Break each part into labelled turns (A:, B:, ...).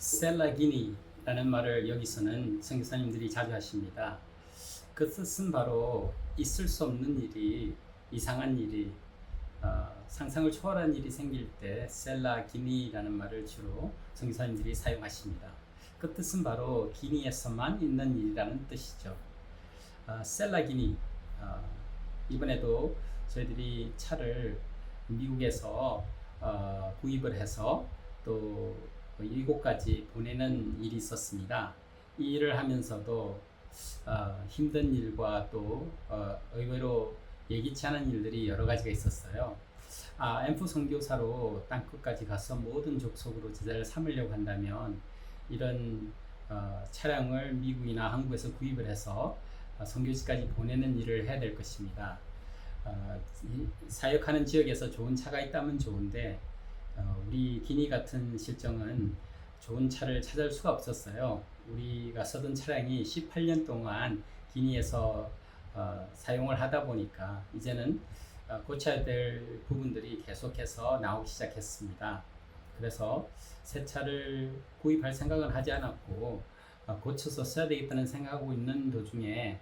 A: 셀라기니라는 말을 여기서는 선교사님들이 자주 하십니다. 그 뜻은 바로 있을 수 없는 일이, 이상한 일이, 상상을 초월한 일이 생길 때 셀라기니라는 말을 주로 선교사님들이 사용하십니다. 그 뜻은 바로 기니에서만 있는 일이라는 뜻이죠. 셀라기니, 이번에도 저희들이 차를 미국에서 구입을 해서 또 이곳까지 보내는 일이 있었습니다. 이 일을 하면서도 힘든 일과 또 의외로 예기치 않은 일들이 여러 가지가 있었어요. 앰프 선교사로 땅끝까지 가서 모든 족속으로 제자를 삼으려고 한다면 이런 차량을 미국이나 한국에서 구입을 해서 선교지까지 보내는 일을 해야 될 것입니다. 사역하는 지역에서 좋은 차가 있다면 좋은데 우리 기니 같은 실정은 좋은 차를 찾을 수가 없었어요. 우리가 쓰던 차량이 18년 동안 기니에서 사용을 하다 보니까 이제는 고쳐야 될 부분들이 계속해서 나오기 시작했습니다. 그래서 새 차를 구입할 생각은 하지 않았고 고쳐서 써야 되겠다는 생각하고 있는 도중에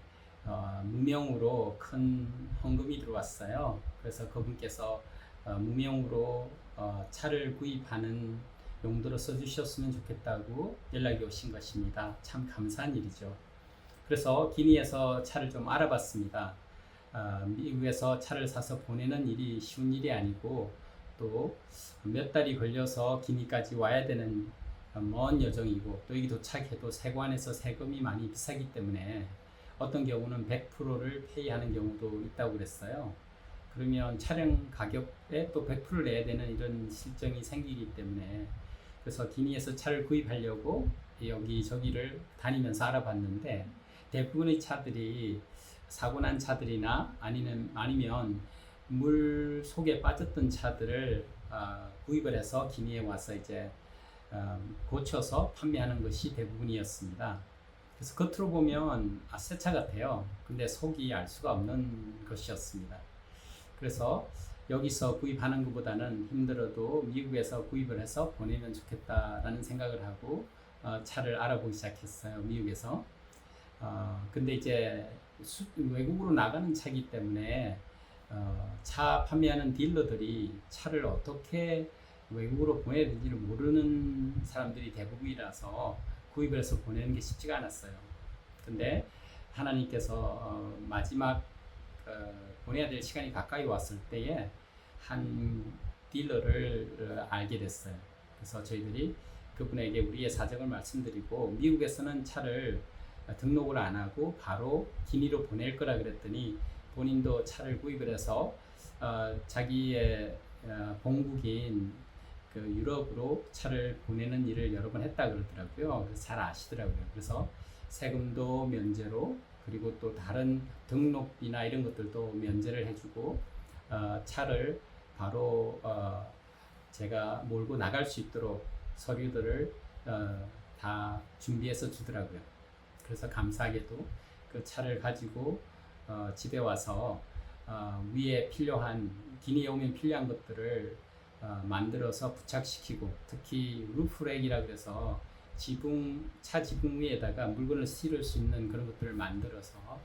A: 무명으로 큰 헌금이 들어왔어요. 그래서 그분께서 무명으로 차를 구입하는 용도로 써주셨으면 좋겠다고 연락이 오신 것입니다. 참 감사한 일이죠. 그래서 기니에서 차를 좀 알아봤습니다. 미국에서 차를 사서 보내는 일이 쉬운 일이 아니고 또 몇 달이 걸려서 기니까지 와야 되는 먼 여정이고 또 여기 도착해도 세관에서 세금이 많이 비싸기 때문에 어떤 경우는 100%를 페이하는 경우도 있다고 그랬어요. 그러면 차량 가격에 또 100%를 내야 되는 이런 실정이 생기기 때문에 그래서 기니에서 차를 구입하려고 여기저기를 다니면서 알아봤는데 대부분의 차들이 사고 난 차들이나 아니면 물 속에 빠졌던 차들을 구입을 해서 기니에 와서 이제 고쳐서 판매하는 것이 대부분이었습니다. 그래서 겉으로 보면 새 차 같아요. 근데 속이 알 수가 없는 것이었습니다. 그래서 여기서 구입하는 것보다는 힘들어도 미국에서 구입을 해서 보내면 좋겠다라는 생각을 하고 차를 알아보기 시작했어요. 미국에서. 근데 이제 외국으로 나가는 차이기 때문에 차 판매하는 딜러들이 차를 어떻게 외국으로 보내야 되는지를 모르는 사람들이 대부분이라서 구입을 해서 보내는 게 쉽지가 않았어요. 근데 하나님께서 마지막 보내야 될 시간이 가까이 왔을 때에 한 딜러를 알게 됐어요. 그래서 저희들이 그분에게 우리의 사정을 말씀드리고 미국에서는 차를 등록을 안 하고 바로 기니로 보낼 거라 그랬더니 본인도 차를 구입을 해서 자기의 본국인 그 유럽으로 차를 보내는 일을 여러 번 했다 그러더라고요. 그래서 잘 아시더라고요. 그래서 세금도 면제로 그리고 또 다른 등록비나 이런 것들도 면제를 해주고 차를 바로 제가 몰고 나갈 수 있도록 서류들을 다 준비해서 주더라고요. 그래서 감사하게도 그 차를 가지고 집에 와서 위에 필요한 기니에 오면 필요한 것들을 만들어서 부착시키고 특히 루프렉이라 그래서 차 지붕 위에다가 물건을 실을 수 있는 그런 것들을 만들어서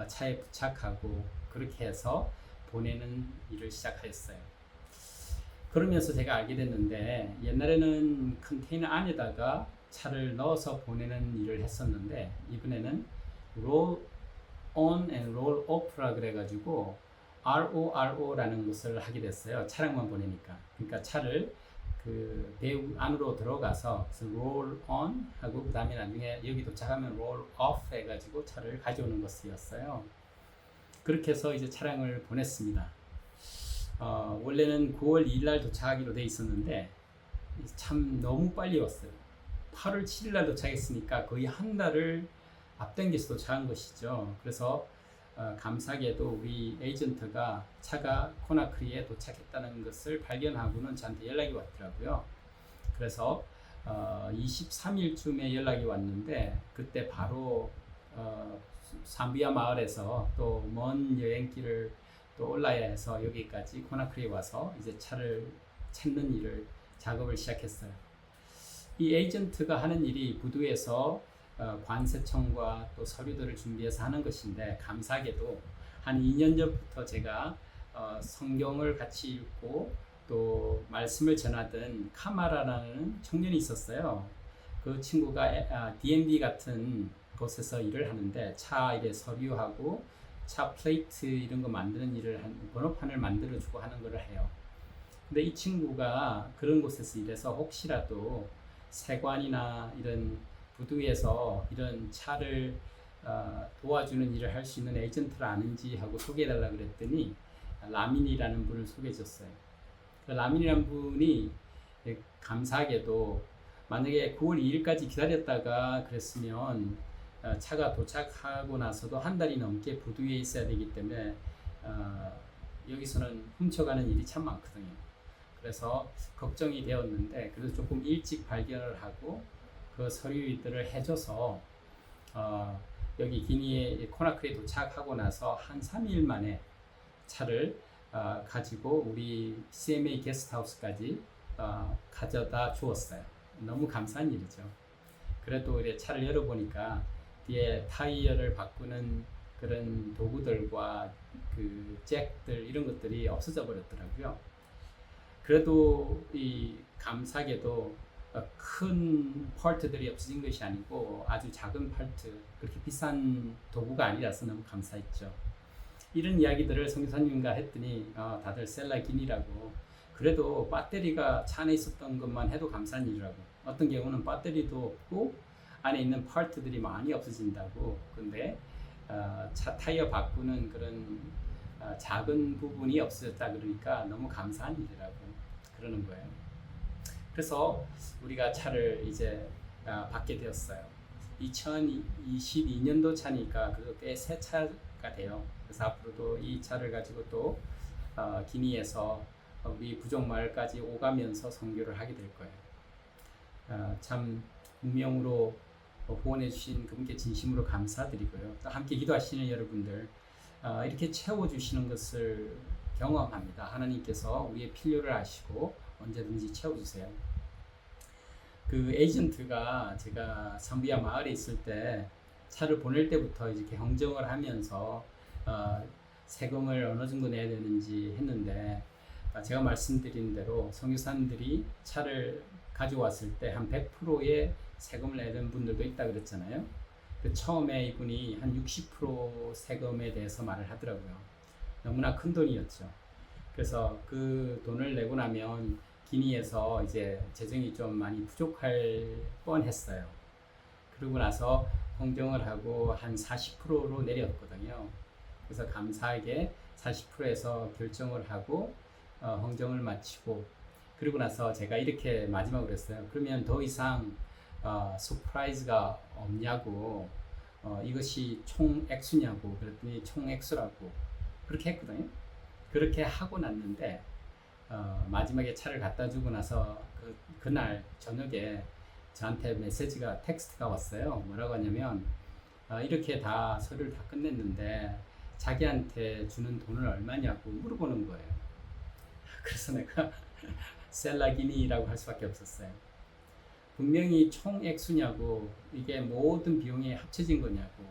A: 차에 부착하고 그렇게 해서 보내는 일을 시작하였어요. 그러면서 제가 알게 됐는데 옛날에는 컨테이너 안에다가 차를 넣어서 보내는 일을 했었는데 이번에는 roll on and roll off라 그래가지고 RORO라는 것을 하게 됐어요. 차량만 보내니까. 그러니까 차를 그 배 안으로 들어가서 roll on 하고 그 다음에 나중에 여기 도착하면 roll off 해가지고 차를 가져오는 것이었어요. 그렇게 해서 이제 차량을 보냈습니다. 원래는 9월 2일 날 도착하기로 돼 있었는데 참 너무 빨리 왔어요. 8월 7일 날 도착했으니까 거의 한 달을 앞당겨서 도착한 것이죠. 그래서 감사하게도 우리 에이전트가 차가 코나크리에 도착했다는 것을 발견하고는 저한테 연락이 왔더라고요. 그래서 23일쯤에 연락이 왔는데 그때 바로 삼비아 마을에서 또 먼 여행길을 또 올라야 해서 여기까지 코나크리에 와서 이제 차를 찾는 작업을 시작했어요. 이 에이전트가 하는 일이 부두에서 관세청과 또 서류들을 준비해서 하는 것인데, 감사하게도 한 2년 전부터 제가 성경을 같이 읽고 또 말씀을 전하던 카마라라는 청년이 있었어요. 그 친구가 DMV 같은 곳에서 일을 하는데 차 이래 서류하고 차 플레이트 이런 거 만드는 일을 번호판을 만들어주고 하는 거를 해요. 근데 이 친구가 그런 곳에서 일해서 혹시라도 세관이나 이런 부두에서 이런 차를 도와주는 일을 할 수 있는 에이전트를 아는지 하고 소개해달라 그랬더니 라민이라는 분을 소개해줬어요. 그 라민이라는 분이 감사하게도 만약에 9월 2일까지 기다렸다가 그랬으면 차가 도착하고 나서도 한 달이 넘게 부두에 있어야 되기 때문에 여기서는 훔쳐가는 일이 참 많거든요. 그래서 걱정이 되었는데 그래도 조금 일찍 발견을 하고 그 서류들을 해줘서 여기 기니에 코나크리에 도착하고 나서 한 3일 만에 차를 가지고 우리 CMA 게스트하우스까지 가져다 주었어요. 너무 감사한 일이죠. 그래도 이제 차를 열어보니까 뒤에 타이어를 바꾸는 그런 도구들과 그 잭들 이런 것들이 없어져 버렸더라고요. 그래도 이 감사하게도 큰 파트들이 없어진 것이 아니고 아주 작은 파트, 그렇게 비싼 도구가 아니라서 너무 감사했죠. 이런 이야기들을 선교사님과 했더니 다들 셀라긴이라고, 그래도 배터리가 차 안에 있었던 것만 해도 감사한 일이라고, 어떤 경우는 배터리도 없고 안에 있는 파트들이 많이 없어진다고, 근데 차 타이어 바꾸는 그런 작은 부분이 없어졌다 그러니까 너무 감사한 일이라고 그러는 거예요. 그래서 우리가 차를 이제 받게 되었어요. 2022년도 차니까 그거 꽤 새 차가 돼요. 그래서 앞으로도 이 차를 가지고 또 기니에서 우리 부족마을까지 오가면서 선교를 하게 될 거예요. 참 운명으로 후원해 주신 그분께 진심으로 감사드리고요. 또 함께 기도하시는 여러분들 이렇게 채워주시는 것을 경험합니다. 하나님께서 우리의 필요를 아시고 언제든지 채워주세요. 그 에이전트가 제가 삼부야 마을에 있을 때 차를 보낼 때부터 이렇게 경정을 하면서 세금을 어느 정도 내야 되는지 했는데, 제가 말씀드린 대로 선교사님들이 차를 가져왔을 때 한 100%의 세금을 내야 되는 분들도 있다 그랬잖아요. 그 처음에 이분이 한 60% 세금에 대해서 말을 하더라고요. 너무나 큰 돈이었죠. 그래서 그 돈을 내고 나면 기니에서 이제 재정이 좀 많이 부족할 뻔했어요. 그러고 나서 공정을 하고 한 40%로 내렸거든요. 그래서 감사하게 40%에서 결정을 하고 흥정을 마치고, 그리고 나서 제가 이렇게 마지막으로 했어요. 그러면 더 이상 서프라이즈가 없냐고, 이것이 총 액수냐고 그랬더니 총 액수라고 그렇게 했거든요. 그렇게 하고 났는데 마지막에 차를 갖다 주고 나서 그날 저녁에 저한테 메시지가, 텍스트가 왔어요. 뭐라고 하냐면 이렇게 다 서류를 다 끝냈는데 자기한테 주는 돈은 얼마냐고 물어보는 거예요. 그래서 내가 셀라기니라고 할 수밖에 없었어요. 분명히 총 액수냐고, 이게 모든 비용이 합쳐진 거냐고,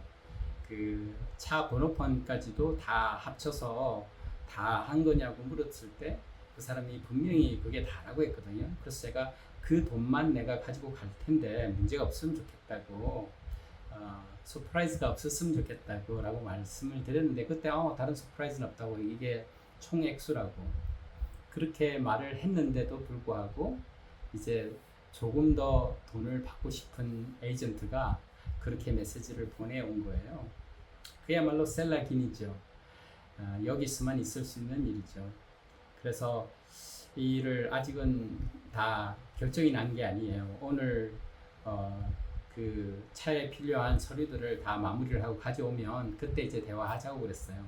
A: 그 차 번호판까지도 다 합쳐서 다 한 거냐고 물었을 때 그 사람이 분명히 그게 다라고 했거든요. 그래서 제가 그 돈만 내가 가지고 갈 텐데 문제가 없으면 좋겠다고, 서프라이즈가 없었으면 좋겠다고 라고 말씀을 드렸는데, 그때 다른 서프라이즈는 없다고, 이게 총 액수라고 그렇게 말을 했는데도 불구하고 이제 조금 더 돈을 받고 싶은 에이전트가 그렇게 메시지를 보내온 거예요. 그야말로 셀라긴이죠. 여기서만 있을 수 있는 일이죠. 그래서 이 일을 아직은 다 결정이 난 게 아니에요. 오늘 그 차에 필요한 서류들을 다 마무리를 하고 가져오면 그때 이제 대화하자고 그랬어요.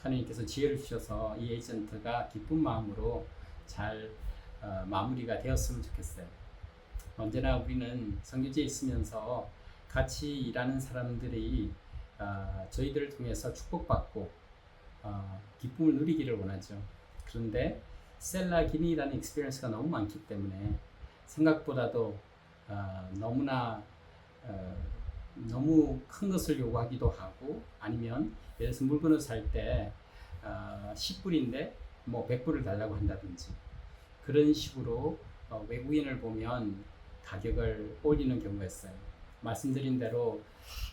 A: 하나님께서 지혜를 주셔서 이 에이전트가 기쁜 마음으로 잘 마무리가 되었으면 좋겠어요. 언제나 우리는 선교지에 있으면서 같이 일하는 사람들이 저희들을 통해서 축복받고 기쁨을 누리기를 원하죠. 그런데 셀라기니라는 익스피리언스가 너무 많기 때문에 생각보다도 너무나 너무 큰 것을 요구하기도 하고 아니면 예를 들어서 물건을 살 때 10불인데 뭐 100불을 달라고 한다든지 그런 식으로 외국인을 보면 가격을 올리는 경우가 있어요. 말씀드린 대로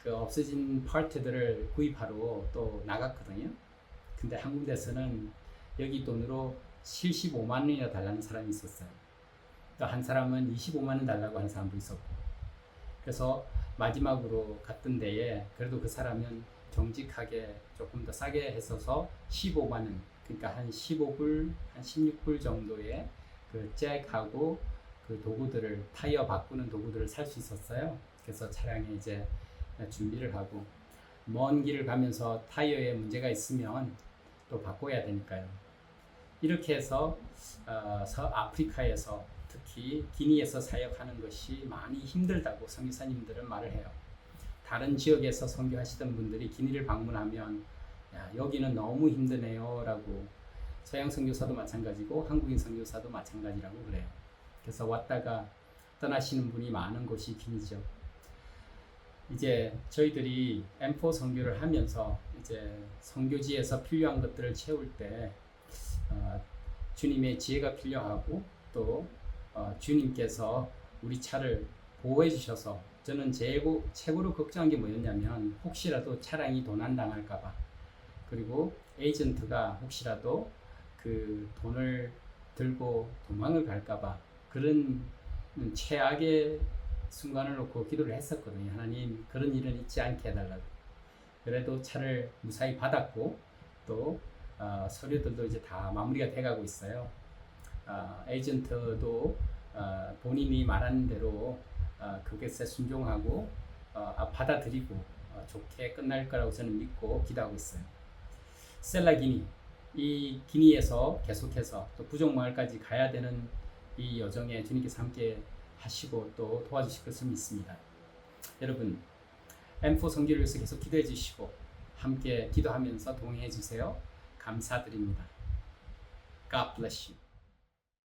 A: 그 없어진 파트들을 구입하러 또 나갔거든요. 근데 한국에서는 여기 돈으로 75만 원이나 달라는 사람이 있었어요. 또 한 사람은 25만 원 달라고 하는 사람도 있었고. 그래서 마지막으로 갔던 데에 그래도 그 사람은 정직하게 조금 더 싸게 했어서 15만 원, 그러니까 한 15불, 한 16불 정도의 그 잭하고 그 도구들을 타이어 바꾸는 도구들을 살 수 있었어요. 그래서 차량에 이제 준비를 하고 먼 길을 가면서 타이어에 문제가 있으면 또 바꿔야 되니까요. 이렇게 해서 아프리카에서 특히 기니에서 사역하는 것이 많이 힘들다고 선교사님들은 말을 해요. 다른 지역에서 선교하시던 분들이 기니를 방문하면 야, 여기는 너무 힘드네요 라고 서양 선교사도 마찬가지고 한국인 선교사도 마찬가지라고 그래요. 그래서 왔다가 떠나시는 분이 많은 곳이 기니죠. 이제 저희들이 M4 선교를 하면서 이제 선교지에서 필요한 것들을 채울 때 주님의 지혜가 필요하고 또 주님께서 우리 차를 보호해 주셔서 저는 최고로 걱정한 게 뭐였냐면 혹시라도 차량이 도난당할까봐 그리고 에이전트가 혹시라도 그 돈을 들고 도망을 갈까봐 그런 최악의 순간을 놓고 기도를 했었거든요. 하나님 그런 일은 있지 않게 해달라고. 그래도 차를 무사히 받았고 또 서류들도 이제 다 마무리가 돼가고 있어요. 에이전트도 본인이 말하는 대로 그것에 순종하고 받아들이고 좋게 끝날 거라고 저는 믿고 기도하고 있어요. 셀라기니, 이 기니에서 계속해서 또 부족마을까지 가야 되는 이 여정에 주님께서 함께 하시고 또 도와주실 것을 믿습니다. 여러분 M4 선교를 위해서 계속 기도해 주시고 함께 기도하면서 동행해 주세요. 감사드립니다. God bless you.